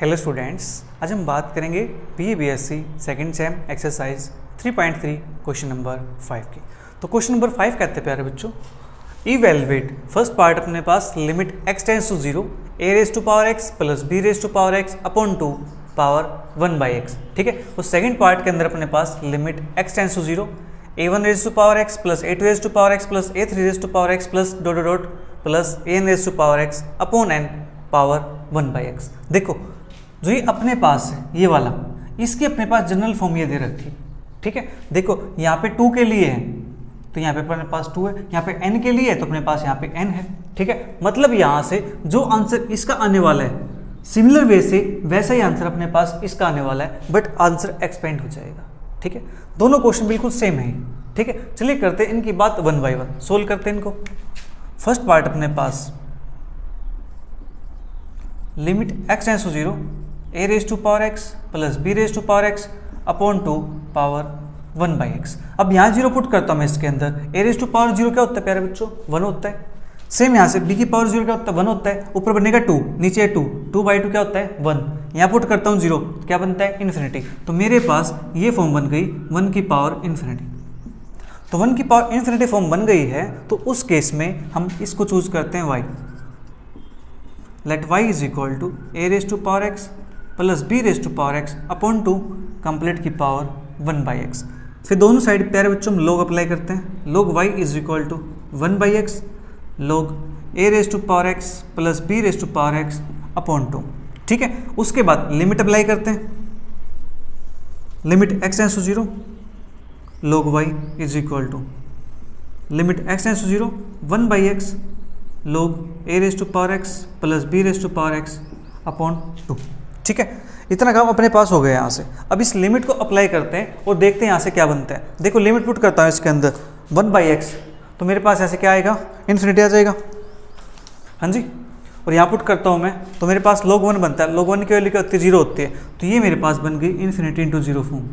Hello students, आज हम बात करेंगे BA BSc second same exercise 3.3 question number 5 की। तो क्वेश्चन नंबर 5 कहते हैं प्यारे बच्चों, इवेलुएट फर्स्ट पार्ट अपने पास limit x tends to 0 a raise to power x plus b raise to power x upon 2 power 1/x। ठीक है, तो सेकंड पार्ट के अंदर अपने पास limit x tends to 0 a1 raise to power x plus a2 raise to power x plus a3 raise to power x plus dot dot plus an raise to power x upon n power 1/x। देखो जो ये अपने पास है ये वाला, इसकी अपने पास general form ये दे रखी है। ठीक है, देखो यहाँ पे 2 के लिए है तो यहाँ पे अपने पास 2 है, यहाँ पे n के लिए है तो अपने पास यहाँ पे n है। ठीक है, मतलब यहाँ से जो आंसर इसका आने वाला है सिमिलर वे से वैसा ही आंसर अपने पास इसका आने वाला है, बट आंसर एक्सपेंड हो जाएगा। ठीक है, दोनों क्वेश्चन बिल्कुल सेम है। ठीक है, चलिए करते हैं इनकी बात 1 बाय 1, सोल्व करते हैं इनको। फर्स्ट पार्ट अपने पास limit x tends to 0 a raise to power x plus b raise to power x upon 2 power 1/x। अब यहाँ 0 पुट करता हूँ मैं इसके अंदर। a रेज टू पावर 0 क्या होता है प्यारे बच्चों? 1 होता है। सेम यहाँ से b की पावर 0 क्या होता है? 1 होता है। ऊपर बनेगा 2, नीचे 2/2 क्या होता है? 1। यहाँ पुट करता हूँ 0 तो क्या बनता है? इन्फिनिटी। तो मेरे पास ये फॉर्म बन गई 1 की पावर इन्फिनिटी। तो 1 की पावर इन्फिनिटी फॉर्म बन गई है, तो उस केस में हम इसको चूज करते हैं y। Let y is equal to a raise to power x plus b raise to power x upon 2 complete की पावर 1/x। फिर दोनों साइड प्यारे बच्चों हम लोग अप्लाई करते हैं। लोग y is equal to 1/x log a raise to power x plus b raise to power x upon 2। ठीक है, उसके बाद लिमिट अप्लाई करते हैं। Limit x tends to 0 log y is equal to limit x tends to 0 1/x log a raise to power x plus b raise to power x upon 2। ठीक है, इतना काम अपने पास हो गया यहाँ से। अब इस लिमिट को अप्लाई करते हैं और देखते हैं यहाँ से क्या बनता है। देखो लिमिट पुट करता हूँ इसके अंदर 1/x, तो मेरे पास ऐसे क्या आएगा? इन्फिनिटी आ जाएगा। हाँ जी, और यहाँ पुट करता हूँ मैं तो मेरे पास log 1 बनता है। log 1 की वैल्यू क्या होती है? 0 होती है। तो ये मेरे पास बन गई इन्फिनिटी इंटू 0 फॉर्म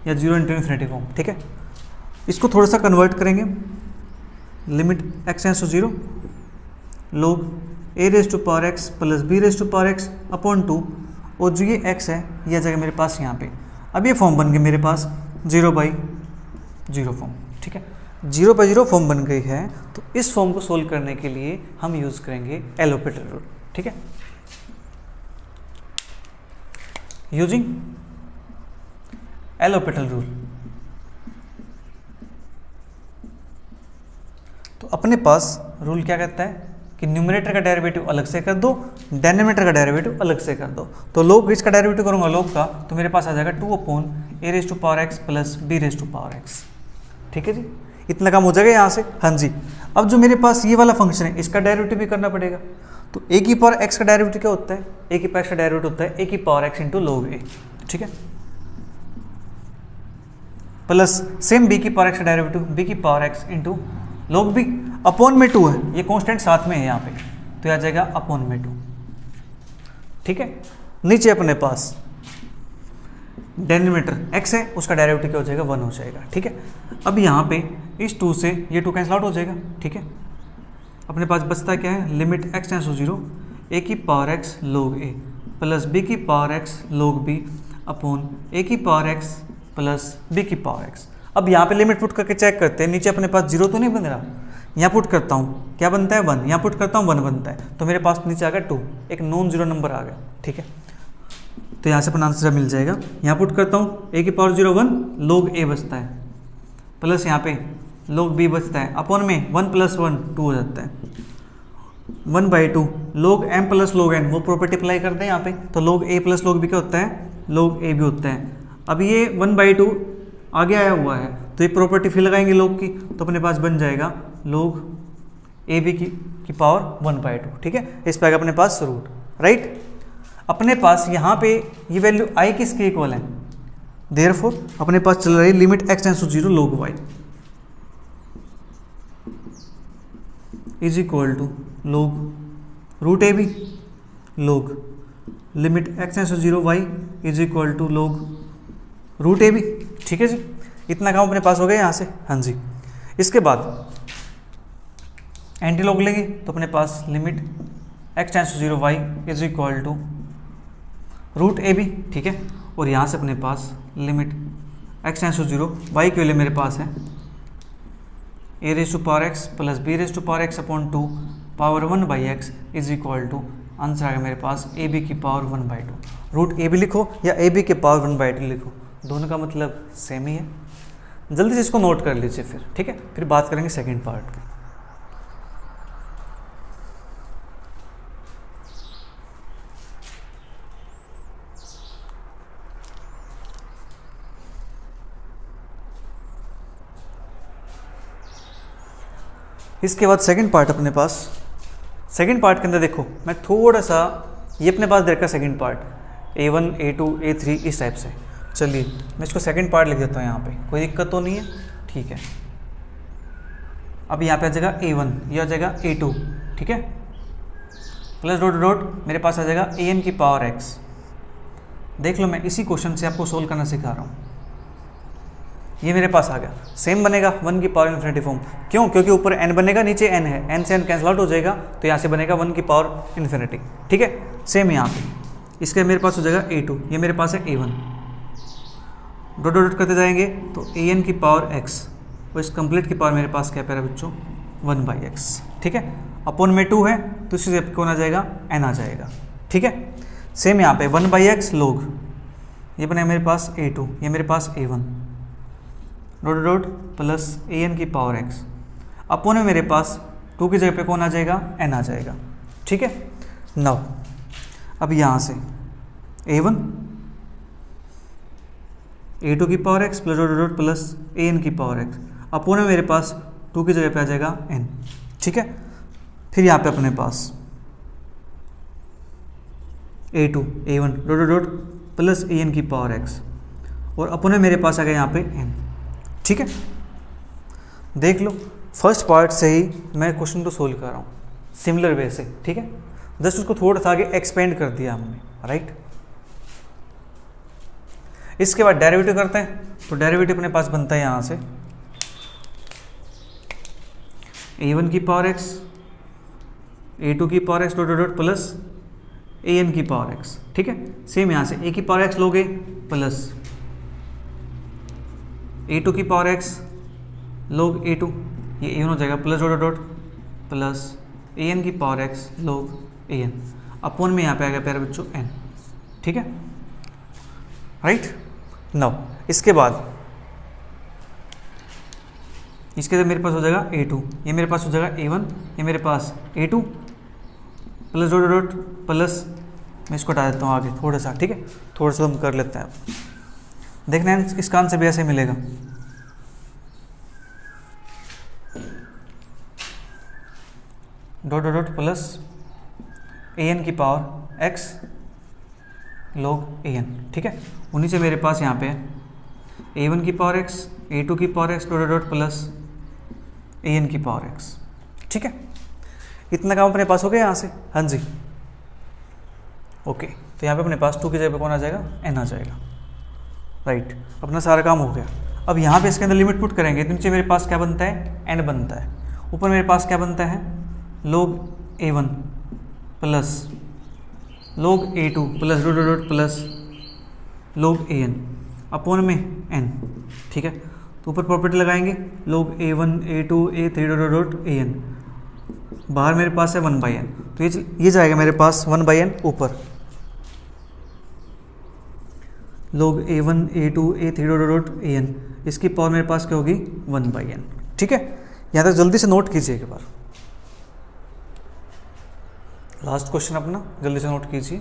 या 0 इंटू इन्फिनिटी फॉर्म। ठीक है, इसको थोड़ा सा कन्वर्ट करेंगे। Limit x tends to 0 log a raise to power x plus b raise to power x upon 2, और जो ये x है ये आ जाएगा मेरे पास यहाँ पे। अब ये फॉर्म बन गई मेरे पास 0/0 फॉर्म। ठीक है, 0/0 फॉर्म बन गई है, तो इस फॉर्म को सोल्व करने के लिए हम यूज़ करेंगे एल होपिटल रूल। ठीक है, यूजिंग एल होपिटल रूल तो अपने पास रूल क्या कहता है कि न्यूमरेटर का डेरिवेटिव अलग से कर दो, डिनोमिनेटर का डेरिवेटिव अलग से कर दो। तो लोग इसका डेरिवेटिव करूंगा लोग का, तो मेरे पास आ जाएगा 2/a raise to power x plus b raise to power x। ठीक है जी, इतना काम हो जाएगा यहाँ से। हाँ जी, अब जो मेरे पास ये वाला फंक्शन है इसका डेरिवेटिव भी करना पड़ेगा। तो a की पावर x का डेरिवेटिव क्या होता है? a की पावर x का डेरिवेटिव होता है a की पावर x इंटू लोग a। ठीक है, प्लस सेम b की पावर x का डेरिवेटिव b की पावर x इंटू लोग b अपॉन में 2 है, ये कांस्टेंट साथ में है यहाँ पे, तो आ जाएगा अपॉन में 2। ठीक है, नीचे अपने पास डिनोमिनेटर x है, उसका डेरिवेटिव क्या हो जाएगा? 1 हो जाएगा। ठीक है, अब यहाँ पे इस 2 से ये 2 कैंसिल आउट हो जाएगा। ठीक है, अपने पास बचता क्या है? Limit x tends to 0 a की power x log a plus b की power x log b upon a की पावर x प्लस b की पावर x। अब यहाँ पे लिमिट पुट करके चेक करते हैं, नीचे अपने पास 0 तो नहीं बन रहा। यहाँ पुट करता हूँ क्या बनता है? 1। यहाँ पुट करता हूँ 1 बनता है, तो मेरे पास नीचे आ गया 2, एक नॉन जीरो नंबर आ गया। ठीक है, तो यहाँ से अपना आंसर मिल जाएगा। यहाँ पुट करता हूँ a की पावर 0 1 लोग a बचता है, प्लस यहाँ पे लोग b बचता है, अपॉन में 1 + 1 2 हो जाता है, 1/2 लोग m प्लस लोग n, वो प्रॉपर्टी अप्लाई करते हैं यहाँ पे। तो लोग a प्लस लोग b क्या होता है? लोग a भी होता है। अब ये 1/2 आगे आया हुआ है, तो ये प्रॉपर्टी फिर लगाएंगे लोग की, तो अपने पास बन जाएगा लोग ए बी की पावर 1/2। ठीक है, इस पर अपने पास रूट। राइट, अपने पास यहाँ पे ये वैल्यू आई किसके इक्वल है? देयरफॉर अपने पास चल रही limit x tends to 0 log y is equal to log root A B log limit x tends to 0 y is equal to log root A B. ठीक है जी, इतना काम अपने पास हो गया यहाँ से। हाँ जी, इसके बाद एंटी लॉग लेंगे तो अपने पास limit x tends to 0 y is equal to root A B, ठीक है। और यहाँ से अपने पास limit X tends to 0, Y की वैल्यू मेरे पास है A raise to power X plus B raise to power X upon 2 power 1/x is equal to, answer आएगा मेरे पास ए बी की पावर 1/2। रूट ए बी लिखो या ए बी के पावर 1/2 लिखो, दोनों का मतलब सेम ही है। जल्दी से इसको नोट कर लीजिए फिर, ठीक है। फिर बात करेंगे सेकंड पार्ट की। इसके बाद सेकंड पार्ट अपने पास, सेकंड पार्ट के अंदर देखो मैं थोड़ा सा, ये अपने पास दे रखा second part A1 A2 A3 इस टाइप से। चलिए मैं इसको सेकंड पार्ट लिख देता हूँ यहाँ पे, कोई दिक्कत तो नहीं है, ठीक है। अब यहाँ पे आ जाएगा A1, ये आ जाएगा A2, ठीक है, प्लस डॉट डॉट मेरे पास आ जाएगा AN की पावर x। देख लो मैं इसी क्वेश्चन से आपको सोल्व करना सिखा रहा हूँ। ये मेरे पास आ गया, सेम बनेगा 1 की पावर इन्फिनिटी फॉर्म। क्यों? क्योंकि ऊपर n बनेगा, नीचे n है, n से n कैंसिल आउट हो जाएगा, तो यहाँ से बनेगा 1 की पावर इन्फिनिटी, ठीक है। सेम यहाँ पे इसके मेरे पास हो जाएगा A2, ये मेरे पास है A1, डॉट डॉट करते जाएंगे तो AN की पावर x, और इस कंप्लीट की पावर मेरे पास क्या है बच्चों 1/x, ठीक है। अपॉन में 2 है तो इसी से कौन आ जाएगा, n आ जाएगा, ठीक है। सेम यहाँ पे 1/x लोग, ये बनेगा मेरे पास A2, ये मेरे पास A1, dot dot plus AN की पावर x, अपॉन में मेरे पास 2 की जगह पे कौन आ जाएगा, n आ जाएगा, ठीक है। नाउ अब यहाँ से A1 A2 की power x plus dot dot plus AN की पावर x, अपॉन में मेरे पास 2 की जगह पे आ जाएगा n, ठीक है। फिर यहाँ पे अपने पास A2 A1 dot dot plus AN की पावर x, और अपॉन में मेरे पास आ गया यहाँ पे n, ठीक है। देख लो फर्स्ट पार्ट से ही मैं क्वेश्चन को सोल्व कर रहा हूँ सिमिलर वे से, ठीक है। जस्ट उसको थोड़ा सा आगे एक्सपेंड कर दिया हमने, राइट। इसके बाद डेरिवेटिव करते हैं, तो डेरिवेटिव अपने पास बनता है यहाँ से A1 की पावर x A2 की power x dot dot plus AN की पावर x, ठीक है। सेम यहाँ से A की पावर x लोगे प्लस A2 की पावर x लोग A2, ये A1 हो जाएगा plus dot dot plus AN की पावर x लोग AN, अपॉन में यहाँ पे आ गया प्यारे बच्चों n, ठीक है, राइट। नाउ इसके बाद मेरे पास हो जाएगा A2, ये मेरे पास हो जाएगा A1, ये मेरे पास A2 plus dot dot plus, मैं इसको हटा देता हूँ आगे थोड़ा सा, ठीक है। थोड़ा सा हम कर लेते हैं, देखना है इसका आंसर भी ऐसे मिलेगा। डॉट डॉट प्लस AN की पावर x log AN, ठीक है। उन्हीं से मेरे पास यहाँ पे A1 की पावर x A2 की power x dot dot plus AN की पावर x, ठीक है। इतना काम अपने पास हो गया यहाँ से, हाँ जी, ओके। तो यहाँ पे अपने पास 2 की जगह पे कौन आ जाएगा, n आ जाएगा, राइट। अपना सारा काम हो गया। अब यहाँ पे इसके अंदर लिमिट पुट करेंगे तो नीचे मेरे पास क्या बनता है, n बनता है, ऊपर मेरे पास क्या बनता है log A1 plus log A2 plus dot dot plus log AN, upon में n, ठीक है। तो ऊपर प्रॉपर्टी लगाएंगे log A1 A2 A3 dot dot AN, बाहर मेरे पास है 1/n, तो ये जाएगा मेरे पास 1/n ऊपर, log A1 A2 A3 dot dot AN, इसकी पावर मेरे पास क्या होगी 1/n, ठीक है। यहाँ तक जल्दी से नोट कीजिए एक बार, लास्ट क्वेश्चन अपना जल्दी से नोट कीजिए।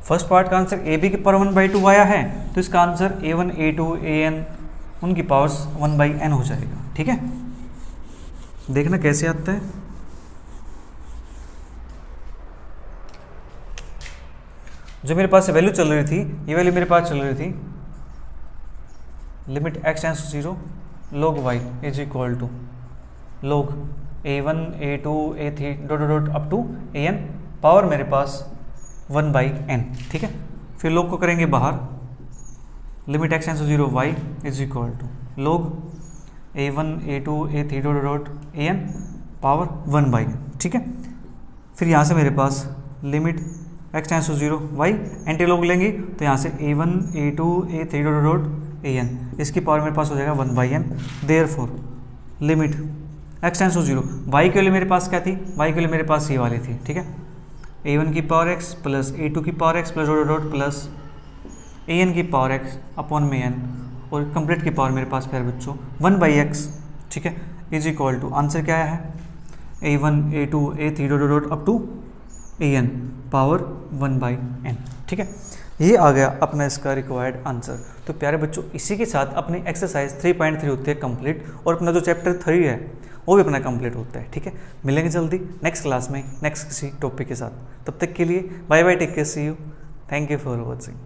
फर्स्ट पार्ट का आंसर ए बी की पावर 1/2 आया है, तो इसका आंसर A1 A2 AN उनकी पावर्स 1/n हो जाएगा, ठीक है। देखना कैसे आता है, जो मेरे पास वैल्यू चल रही थी, ये वैल्यू मेरे पास चल रही थी limit x tends to 0 log y is equal to log A1 A2 A3 dot dot up to AN, power मेरे पास 1/n, ठीक है। फिर log को करेंगे बाहर, limit X tends to 0 Y is equal to log a1 a2 a3 dot dot an power 1 by, ठीक है। फिर यहाँ से मेरे पास limit X tends to 0 Y, anti log लेंगे तो यहाँ से a1 a2 a3 dot dot an, इसकी पावर मेरे पास हो जाएगा 1 by m। Therefore limit X tends to 0, Y के लिए मेरे पास क्या थी, वाई के लिए मेरे पास ये वाली थी, ठीक है, a1 की पावर x प्लस a2 की power x plus dot dot plus an की पावर x अपॉन में n, और कंप्लीट की पावर मेरे पास प्यारे बच्चों 1 बाई एक्स, ठीक है, इज इक्वल टू आंसर क्या है a1 a2 a3 dot dot up to an power 1 by n, ठीक है। ये आ गया अपना इसका रिक्वायर्ड आंसर। तो प्यारे बच्चों इसी के साथ अपनी एक्सरसाइज 3.3 होती है कंप्लीट, और अपना जो चैप्टर 3 है वो भी अपना कंप्लीट होता है, ठीक है। मिलेंगे जल्दी नेक्स्ट क्लास में नेक्स्ट किसी टॉपिक के साथ, तब तक के लिए bye bye, take care, see you, thank you for watching.